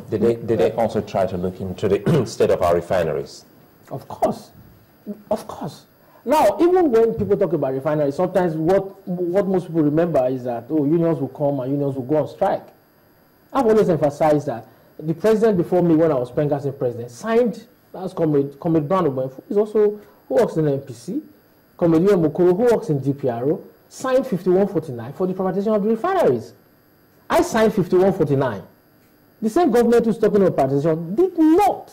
Did they also try to look into the state of our refineries? Of course. Of course. Now, even when people talk about refineries, sometimes what most people remember is that, oh, unions will come and unions will go on strike. I've always emphasized that the president before me, when I was PENGASSAN president, signed, that's Comrade Brown, who is also, who works in the NPC, Comrade Mokoro, who works in DPRO, signed 5149 for the privatization of the refineries. I signed 5149. The same government who's talking about privatization did not.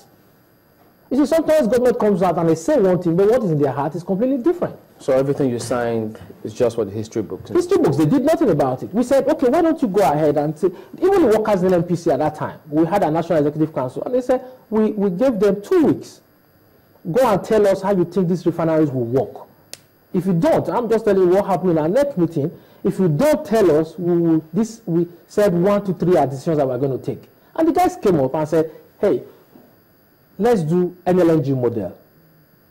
You see, sometimes government comes out and they say one thing, but what is in their heart is completely different. So everything you signed is just what the history books say? History books, they did nothing about it. We said, okay, why don't you go ahead and say, even the workers in NPC at that time, we had a National Executive Council, and they said, we gave them 2 weeks. Go and tell us how you think these refineries will work. If you don't, I'm just telling you what happened in our next meeting. If you don't tell us, we said 1 to 3 are decisions that we're going to take. And the guys came up and said, hey, let's do NLNG model.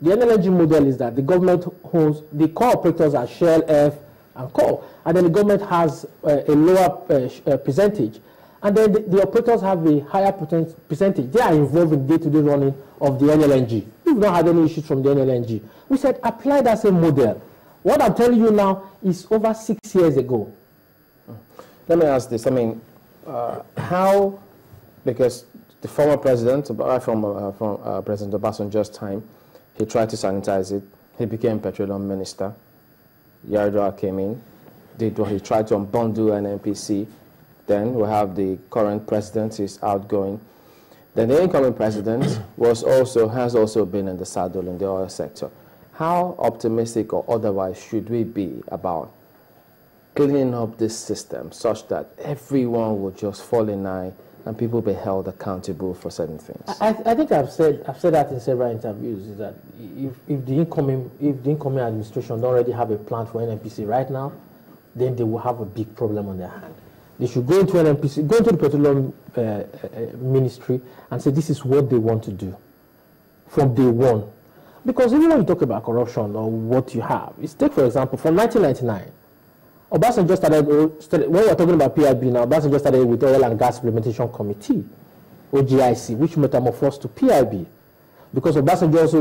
The NLNG model is that the government owns, the core operators are Shell, F, and Coal, and then the government has a lower percentage, and then the operators have a higher percentage. They are involved in day-to-day running of the NLNG. We've not had any issues from the NLNG. We said apply that same model. What I'm telling you now is over 6 years ago. Let me ask this. I mean, how, because the former president, from President Obasanjo's time, he tried to sanitize it. He became Petroleum Minister. Yaradua came in, did what he tried to unbundle an NPC. Then we have the current president, he's outgoing. Then the incoming president has also been in the saddle in the oil sector. How optimistic or otherwise should we be about cleaning up this system such that everyone will just fall in line and people be held accountable for certain things? I think I've said that in several interviews, is that if the incoming administration don't already have a plan for NNPC right now, then they will have a big problem on their hand. They should go into NNPC, go into the Petroleum Ministry and say this is what they want to do from day one. Because even when you talk about corruption or what you have, take for example, from 1999, Obasanjo started, when we're talking about PIB now, Obasanjo started with Oil and Gas Implementation Committee, OGIC, which metamorphosed to PIB. Because Obasanjo also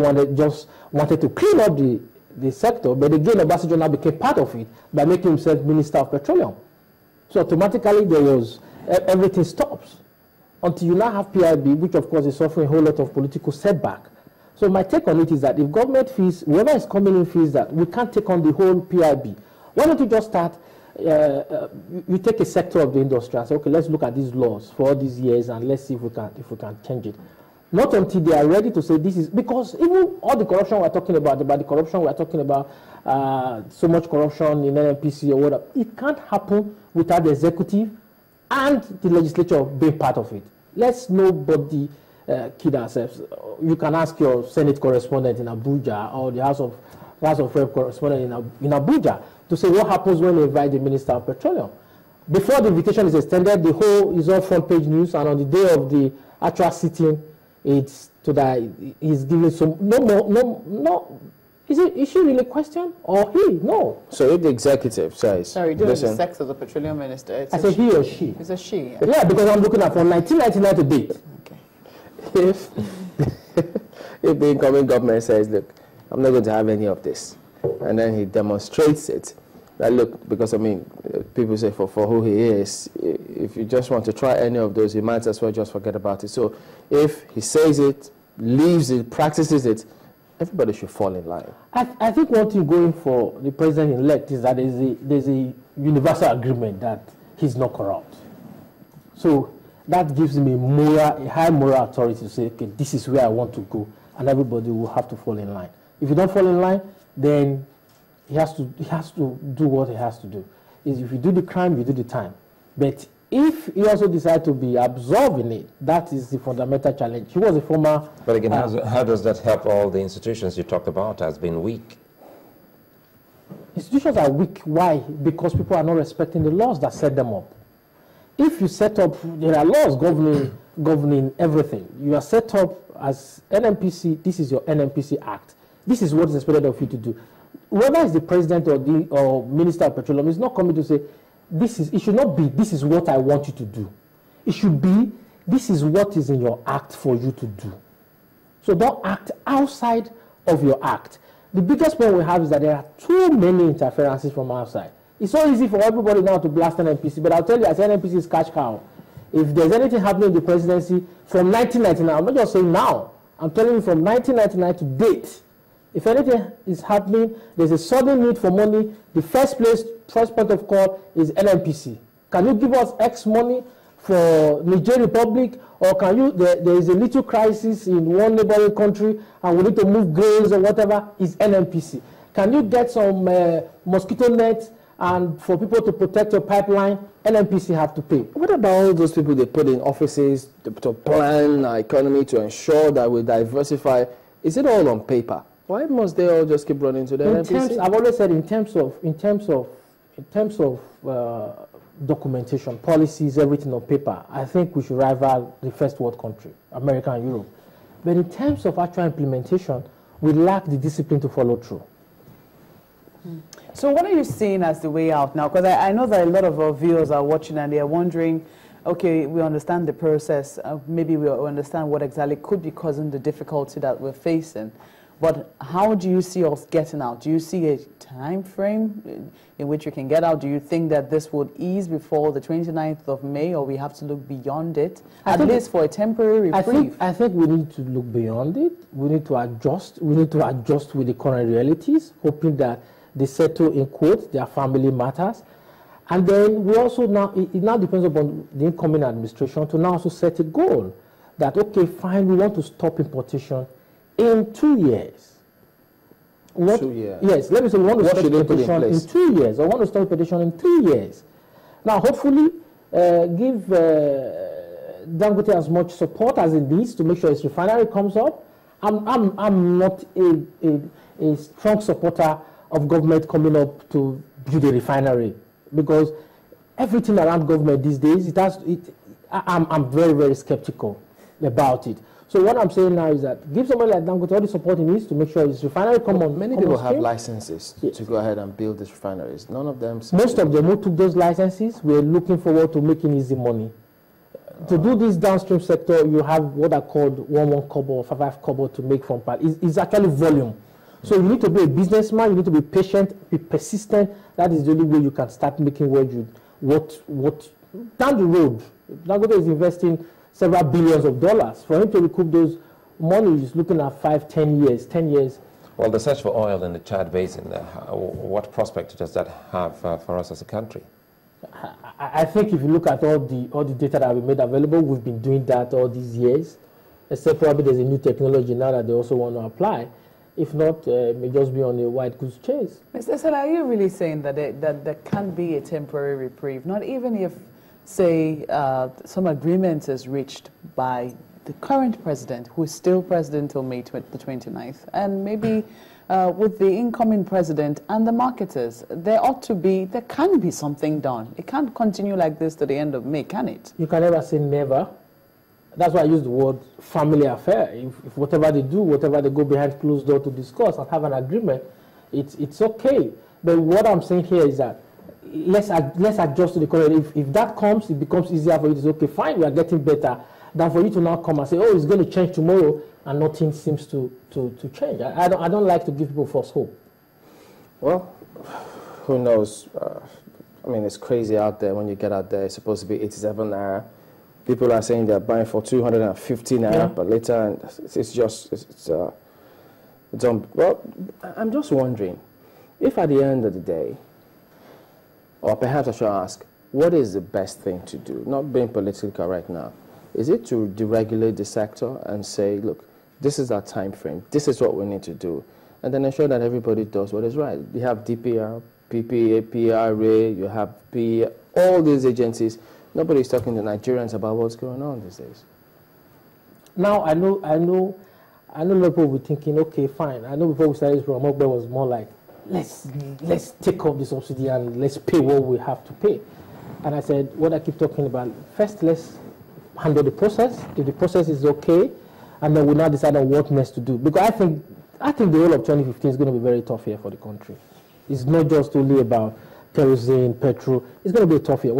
wanted to clean up the sector, but again, Obasanjo now became part of it by making himself Minister of Petroleum. So automatically, everything stops until you now have PIB, which of course is suffering a whole lot of political setback. So my take on it is that if government feels, whoever is coming in feels that we can't take on the whole PIB, why don't you just start, you take a sector of the industry and say, okay, let's look at these laws for all these years and let's see if we can change it. Not until they are ready to say this is, because even all the corruption we're talking about the corruption we're talking about, so much corruption in NNPC or whatever, it can't happen without the executive and the legislature being part of it. Let's nobody kid ourselves. You can ask your Senate correspondent in Abuja or the House of Rep correspondent in Abuja to say what happens when they invite the Minister of Petroleum. Before the invitation is extended, the whole is all front page news, and on the day of the actual sitting, it's to that he's giving some no. Is she really question or he? No. So if the executive says, sorry, doing the sex of the Petroleum Minister. I say he or she. It's a she. Yeah, because I'm looking at from 1999 to date. Okay. If the incoming government says, look, I'm not going to have any of this, and then he demonstrates it, that look, because I mean, people say for who he is, if you just want to try any of those, you might as well just forget about it. So if he says it, leaves it, practices it, everybody should fall in line. I think one thing going for the president-elect is that there's a universal agreement that he's not corrupt. So that gives him a high moral authority to say, okay, this is where I want to go, and everybody will have to fall in line. If you don't fall in line, then he has to do what he has to do. If you do the crime, you do the time. But if he also decides to be absorbed in it, that is the fundamental challenge. He was a former... But again, how does that help all the institutions you talked about as being weak? Institutions are weak. Why? Because people are not respecting the laws that set them up. If you set up, there are laws governing everything. You are set up as NNPC, this is your NNPC Act. This is what is expected of you to do. Whoever is the president or Minister of Petroleum is not coming to say, it should not be, this is what I want you to do. It should be, this is what is in your act for you to do. So don't act outside of your act. The biggest problem we have is that there are too many interferences from outside. It's so easy for everybody now to blast an NPC, but I'll tell you, as an NPC is cash cow. If there's anything happening in the presidency from 1999, I'm not just saying now, I'm telling you from 1999 to date, if anything is happening, there's a sudden need for money, the first point of call is NNPC. Can you give us X money for Nigerian Republic, or can you, there is a little crisis in one neighboring country and we need to move grains or whatever, is NNPC. Can you get some mosquito nets and for people to protect your pipeline, NNPC have to pay. What about all those people they put in offices to plan our economy, to ensure that we diversify? Is it all on paper? Why must they all just keep running to the NNPC? I've always said in terms of documentation, policies, everything on paper, I think we should rival the first world country, America and Europe. But in terms of actual implementation, we lack the discipline to follow through. So what are you seeing as the way out now? Because I know that a lot of our viewers are watching and they are wondering, okay, we understand the process, maybe we understand what exactly could be causing the difficulty that we're facing. But how do you see us getting out? Do you see a time frame in which you can get out? Do you think that this would ease before the 29th of May, or we have to look beyond it, at least for a temporary reprieve? I think we need to look beyond it. We need to adjust. We need to adjust with the current realities, hoping that they settle, in quotes, their family matters. And then we also now, it now depends upon the incoming administration to now also set a goal that, okay, fine, we want to stop importation in 2 years. 2 years? Yes, let me say we want to stop importation in 2 years. I want to stop importation in 3 years. Now, hopefully, give Dangote as much support as it needs to make sure its refinery comes up. I'm not a strong supporter of government coming up to build a refinery, because everything around government these days, I'm very, very skeptical about it. So what I'm saying now is that give somebody like Dangote all the support he needs to make sure his refinery come on. Many people have licenses to go ahead and build these refineries. None of them. Most of them who took those licenses were looking forward to making easy money. To do this downstream sector, you have what are called 1 kobo or 5 kobo to make from part. It's actually volume. So you need to be a businessman, you need to be patient, be persistent. That is the only way you can start making what down the road. Dangote is investing several billions of dollars. For him to recoup those money, he's looking at 5, 10 years, 10 years. Well, the search for oil in the Chad Basin, what prospect does that have for us as a country? I think if you look at all the data that we made available, we've been doing that all these years, except probably there's a new technology now that they also want to apply. If not, it may just be on a white goose chase. Mr. Esele, are you really saying that there can be a temporary reprieve, not even if, say, some agreement is reached by the current president, who is still president till May the 29th, and maybe with the incoming president and the marketers, there can be something done. It can't continue like this to the end of May, can it? You can never say never. That's why I use the word family affair. If whatever they do, whatever they go behind closed door to discuss and have an agreement, it's okay. But what I'm saying here is that let's adjust to the current. If that comes, it becomes easier for you to say, okay, fine, we are getting better, than for you to now come and say, oh, it's going to change tomorrow, and nothing seems to change. I don't like to give people false hope. Well, who knows? I mean, it's crazy out there. When you get out there, it's supposed to be 87 Naira. People are saying they're buying for 250 Naira, but later it's well, I'm just wondering if at the end of the day, or perhaps I should ask, what is the best thing to do? Not being political correct now. Is it to deregulate the sector and say, look, this is our time frame, this is what we need to do, and then ensure that everybody does what is right? You have DPR, PPA, PRA, you have PE, all these agencies. Nobody's talking to Nigerians about what's going on these days. Now, I know people will be thinking, okay, fine. I know before we started this program, Mogbe was more like, let's take off the subsidy and let's pay what we have to pay. And I said, what I keep talking about, first let's handle the process. If the process is okay, and then we'll now decide on what next to do. Because I think the whole of 2015 is going to be very tough year for the country. It's not just only about kerosene, petrol. It's going to be a tough year.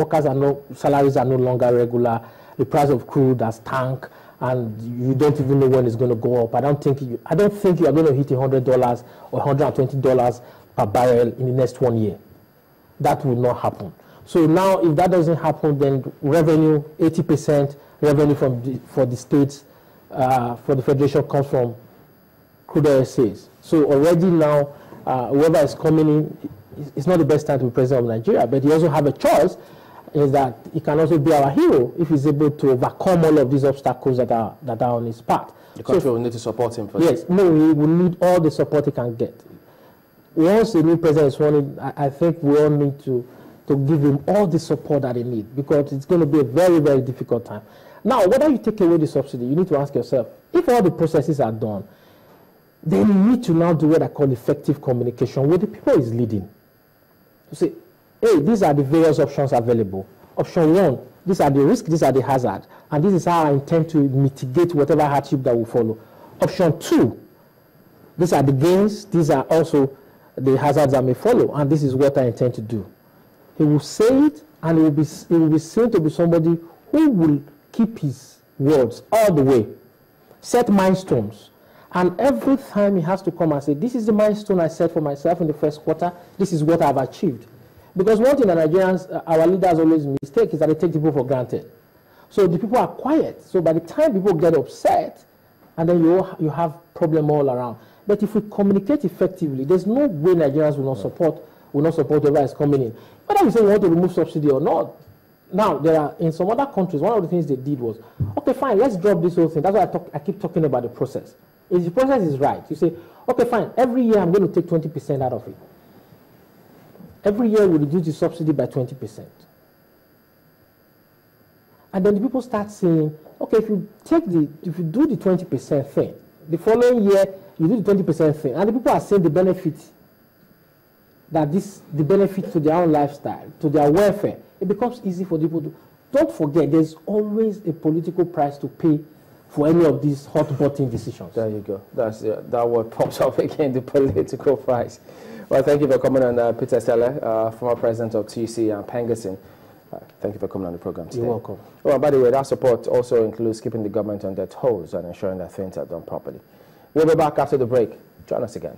Salaries are no longer regular. the price of crude has tanked, and you don't even know when it's going to go up. I don't think you are going to hit $100 or $120 per barrel in the next 1 year. That will not happen. So now, if that doesn't happen, then revenue, 80% revenue for the states, for the federation comes from crude oil sales. So already now, whoever is coming in, it's not the best time to be president of Nigeria, but he also have a choice, is that he can also be our hero if he's able to overcome all of these obstacles that are on his path. The country will need to support him for yes, no, he will need all the support he can get. Once the new president is sworn in, I think we all need to give him all the support that he needs, because it's going to be a very, very difficult time. Now, whether you take away the subsidy, you need to ask yourself, if all the processes are done, then you need to now do what I call effective communication with the people he's leading. You say, hey, these are the various options available. Option 1, these are the risks, these are the hazards, and this is how I intend to mitigate whatever hardship that will follow. Option 2, these are the gains, these are also the hazards that may follow, and this is what I intend to do. He will say it, and he will be seen to be somebody who will keep his words all the way, set milestones, and every time he has to come and say, this is the milestone I set for myself in the first quarter, this is what I've achieved. Because one thing that Nigerians, our leaders always mistake is that they take people for granted. So the people are quiet. So by the time people get upset, and then you have problem all around. But if we communicate effectively, there's no way Nigerians will not support whoever is coming in. Whether we say we want to remove subsidy or not. Now, there are, in some other countries, one of the things they did was, okay, fine, let's drop this whole thing. That's why I keep talking about the process. If the process is right, you say, okay, fine, every year I'm going to take 20% out of it. Every year we reduce the subsidy by 20%. And then the people start saying, okay, if you do the 20% thing, the following year you do the 20% thing, and the people are saying the benefit, the benefit to their own lifestyle, to their welfare, it becomes easy for people to. Don't forget, there's always a political price to pay for any of these hot button decisions. There you go. That word pops up again, the political price. Well, thank you for coming on, Peter Esele, former president of TC and PENGASSAN. Thank you for coming on the program today. You're welcome. Well, by the way, that support also includes keeping the government on their toes and ensuring that things are done properly. We'll be back after the break. Join us again.